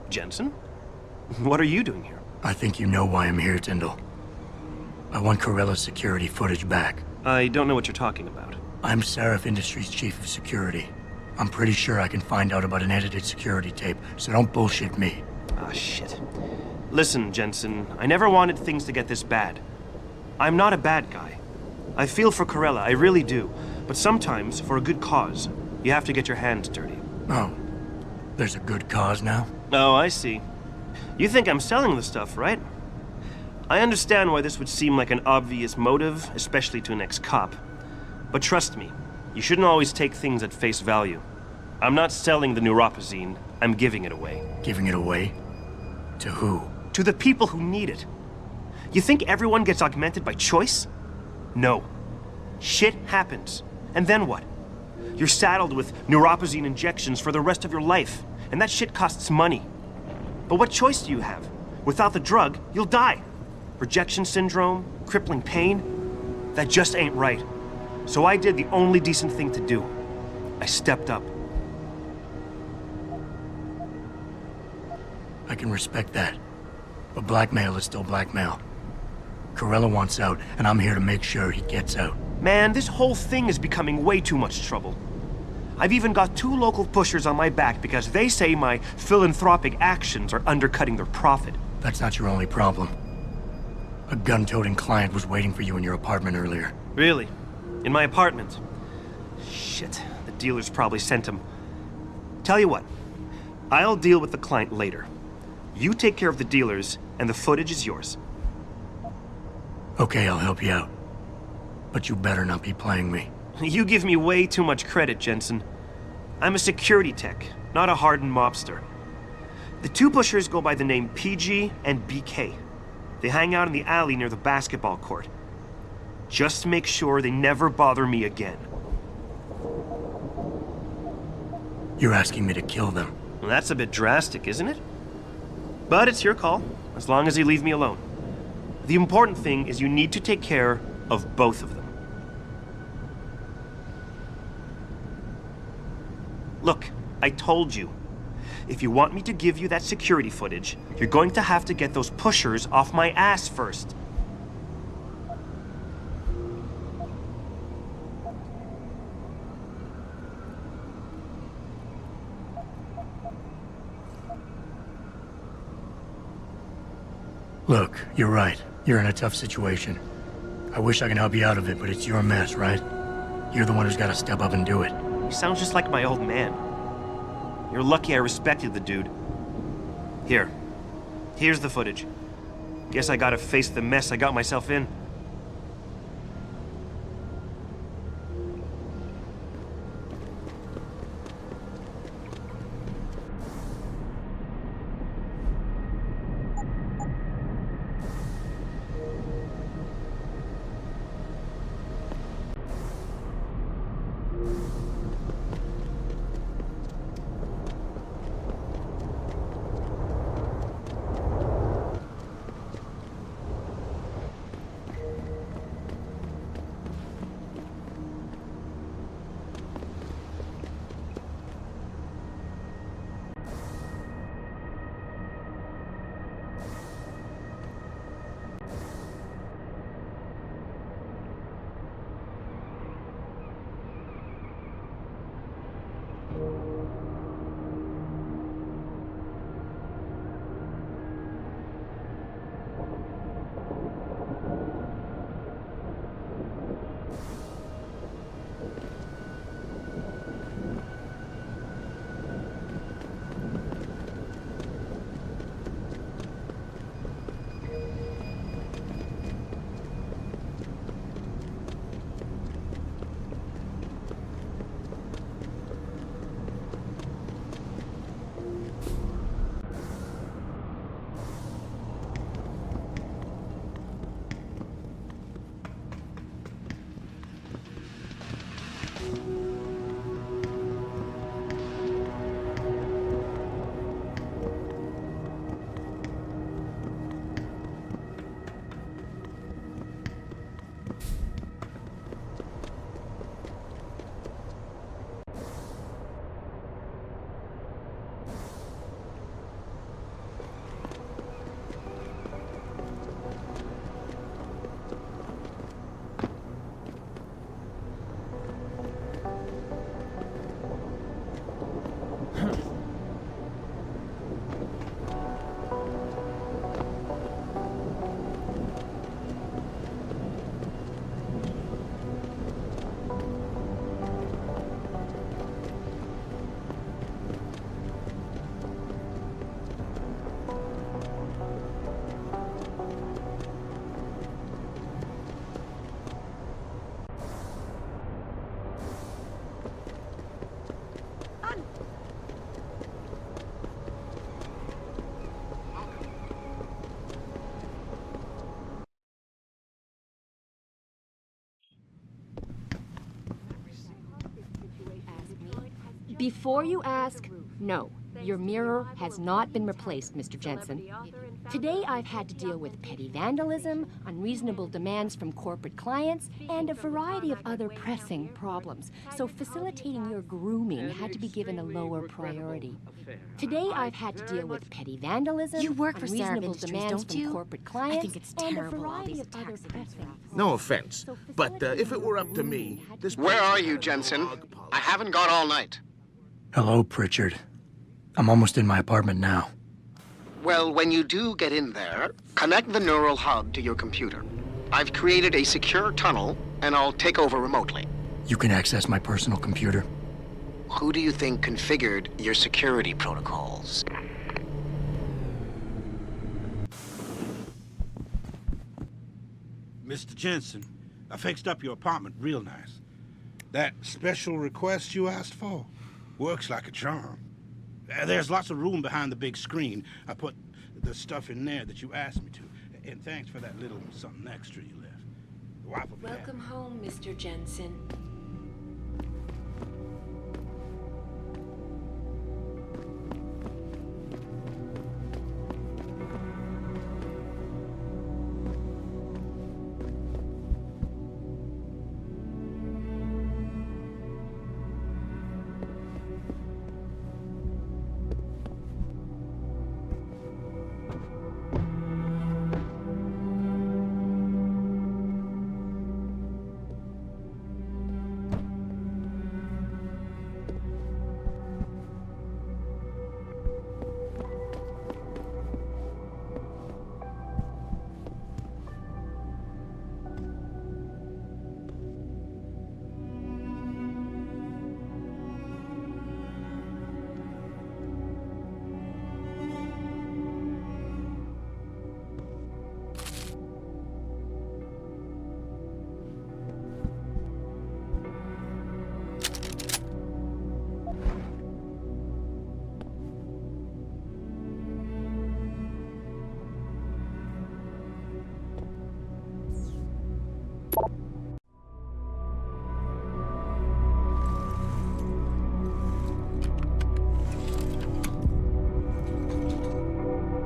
Jensen? What are you doing here? I think you know why I'm here, Tyndall. I want Corella's security footage back. I don't know what you're talking about. I'm Seraph Industries' chief of security. I'm pretty sure I can find out about an edited security tape, so don't bullshit me. Ah, shit. Listen, Jensen, I never wanted things to get this bad. I'm not a bad guy. I feel for Corella, I really do. But sometimes, for a good cause, you have to get your hands dirty. Oh, there's a good cause now? Oh, I see. You think I'm selling the stuff, right? I understand why this would seem like an obvious motive, especially to an ex-cop. But trust me, you shouldn't always take things at face value. I'm not selling the neuropazine, I'm giving it away. Giving it away? To who? To the people who need it. You think everyone gets augmented by choice? No. Shit happens. And then what? You're saddled with neuropazine injections for the rest of your life. And that shit costs money. But what choice do you have? Without the drug, you'll die. Rejection syndrome, crippling pain. That just ain't right. So I did the only decent thing to do. I stepped up. I can respect that. But blackmail is still blackmail. Corella wants out, and I'm here to make sure he gets out. Man, this whole thing is becoming way too much trouble. I've even got 2 local pushers on my back because they say my philanthropic actions are undercutting their profit. That's not your only problem. A gun-toting client was waiting for you in your apartment earlier. Really? In my apartment? Shit, the dealers probably sent him. Tell you what, I'll deal with the client later. You take care of the dealers, and the footage is yours. Okay, I'll help you out. But you better not be playing me. You give me way too much credit, Jensen. I'm a security tech, not a hardened mobster. The 2 pushers go by the name PG and BK. They hang out in the alley near the basketball court. Just make sure they never bother me again. You're asking me to kill them. Well, that's a bit drastic, isn't it? But it's your call, as long as you leave me alone. The important thing is you need to take care of both of them. Look, I told you. If you want me to give you that security footage, you're going to have to get those pushers off my ass first. Look, you're right. You're in a tough situation. I wish I could help you out of it, but it's your mess, right? You're the one who's got to step up and do it. You sound just like my old man. You're lucky I respected the dude. Here's the footage. Guess I gotta face the mess I got myself in. Before you ask, no, your mirror has not been replaced, Mr. Jensen. Today I've had to deal with petty vandalism, unreasonable demands from corporate clients, and a variety of other pressing problems. So facilitating your grooming had to be given a lower priority. Today I've had to deal with petty vandalism, You work for Sarah unreasonable Industries, demands don't from you? corporate I clients, think it's and a terrible, all variety these of other pressing. No offense, but if it were up to me, this... Where are you, Jensen? I haven't gone all night. Hello, Pritchard. I'm almost in my apartment now. Well, when you do get in there, connect the neural hub to your computer. I've created a secure tunnel, and I'll take over remotely. You can access my personal computer. Who do you think configured your security protocols? Mr. Jensen, I fixed up your apartment real nice. That special request you asked for works like a charm. There's lots of room behind the big screen. I put the stuff in there that you asked me to. And thanks for that little something extra you left. The wife will be happy. Welcome home, Mr. Jensen.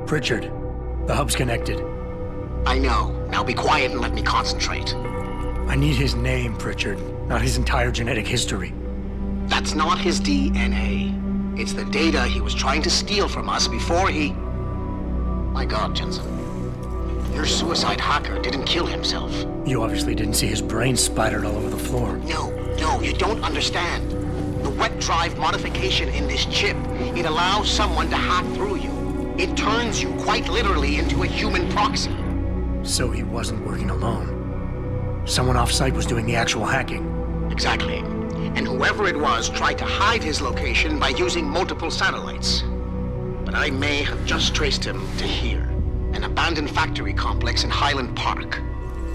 Pritchard, the hub's connected. I know. Now be quiet and let me concentrate. I need his name, Pritchard, not his entire genetic history. That's not his DNA. It's the data he was trying to steal from us before he... My God, Jensen. Your suicide hacker didn't kill himself. You obviously didn't see his brain splattered all over the floor. No, you don't understand. The wet drive modification in this chip, it allows someone to hack through you. It turns you quite literally into a human proxy. So he wasn't working alone. Someone off-site was doing the actual hacking. Exactly. And whoever it was tried to hide his location by using multiple satellites. But I may have just traced him to here, an abandoned factory complex in Highland Park.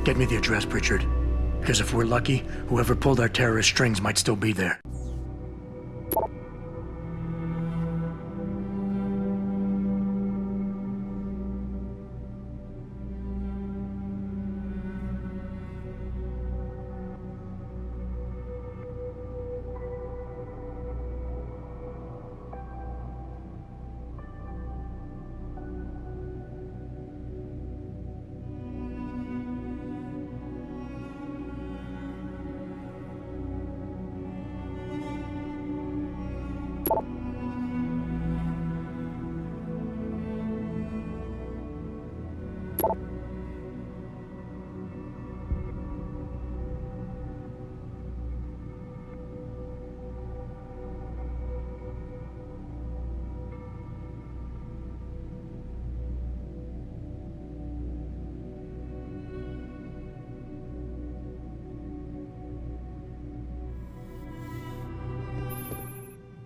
Get me the address, Pritchard. Because if we're lucky, whoever pulled our terrorist strings might still be there.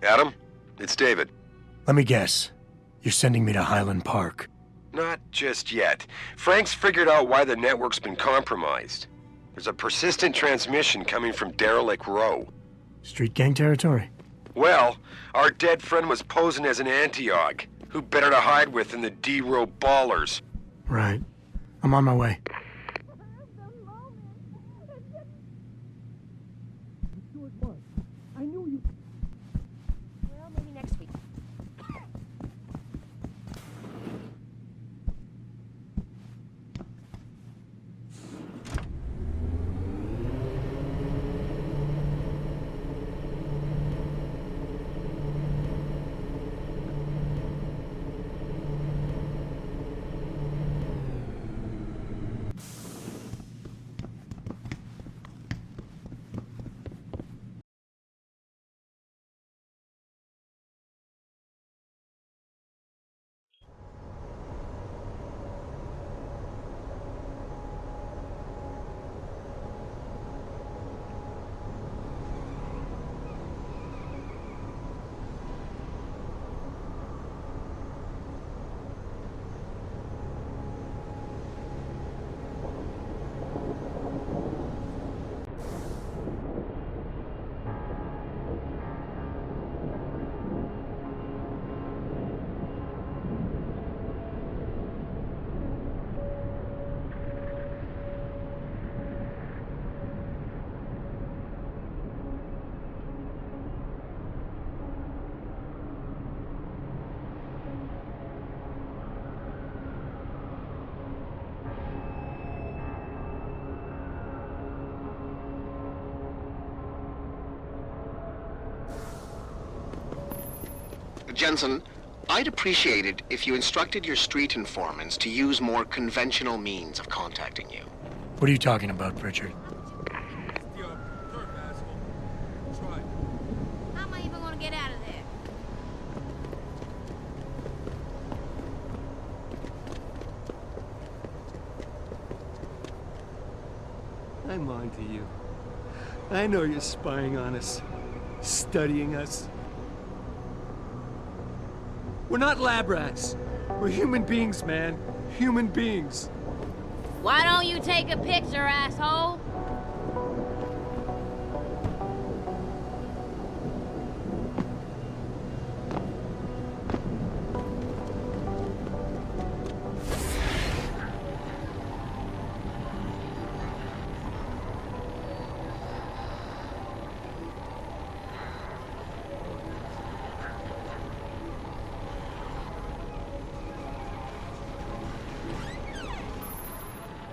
Adam, it's David. Let me guess. You're sending me to Highland Park. Not just yet. Frank's figured out why the network's been compromised. There's a persistent transmission coming from Derelict Row. Street gang territory? Well, our dead friend was posing as an anti-aug. Who better to hide with than the D-Row ballers? Right. I'm on my way. Jensen, I'd appreciate it if you instructed your street informants to use more conventional means of contacting you. What are you talking about, Pritchard? How am I even gonna get out of there? I'm on to you. I know you're spying on us, studying us. We're not lab rats. We're human beings, man. Human beings. Why don't you take a picture, asshole?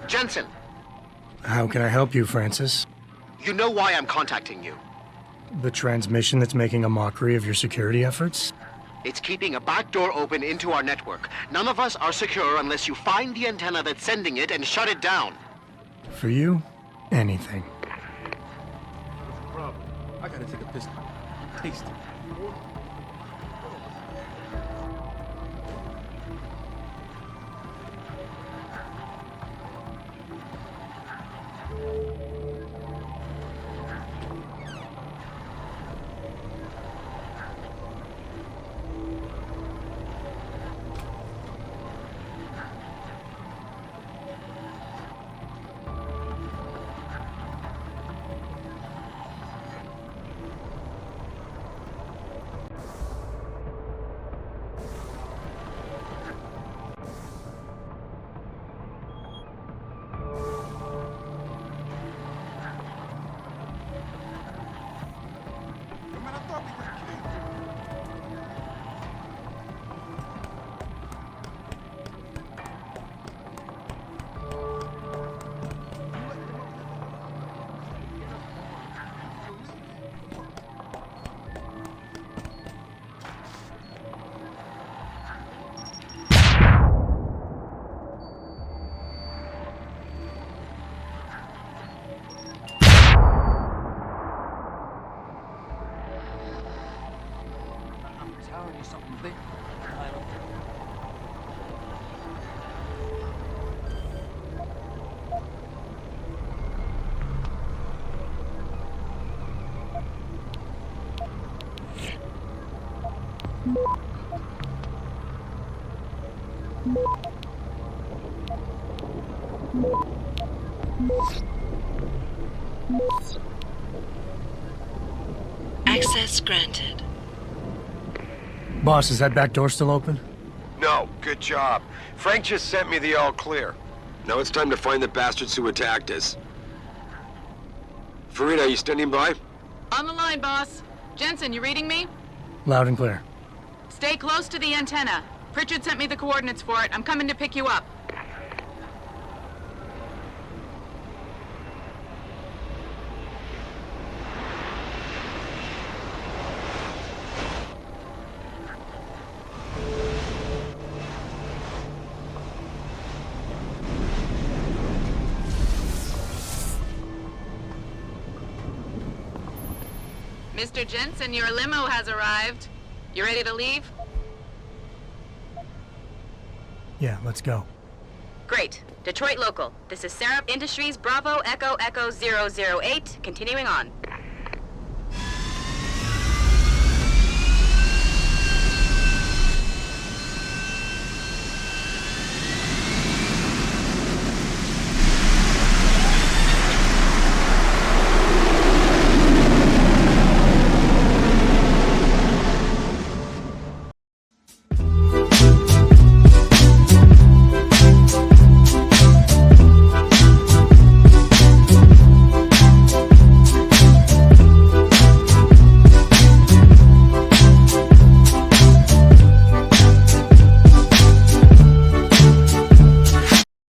Jensen, How can I help you, Francis? you know why I'm contacting you. The transmission that's making a mockery of your security efforts? It's keeping a back door open into our network. None of us are secure unless you find the antenna that's sending it and shut it down. For you, anything. Problem. I gotta take a piss. Taste it. Telling you something big. Access granted. Boss, is that back door still open? No, good job. Frank just sent me the all clear. Now it's time to find the bastards who attacked us. Farida, you standing by? On the line, boss. Jensen, you reading me? Loud and clear. Stay close to the antenna. Pritchard sent me the coordinates for it. I'm coming to pick you up. Mr. Jensen, your limo has arrived. You ready to leave? Yeah, let's go. Great. Detroit local. This is Syrup Industries Bravo Echo Echo 008. Continuing on.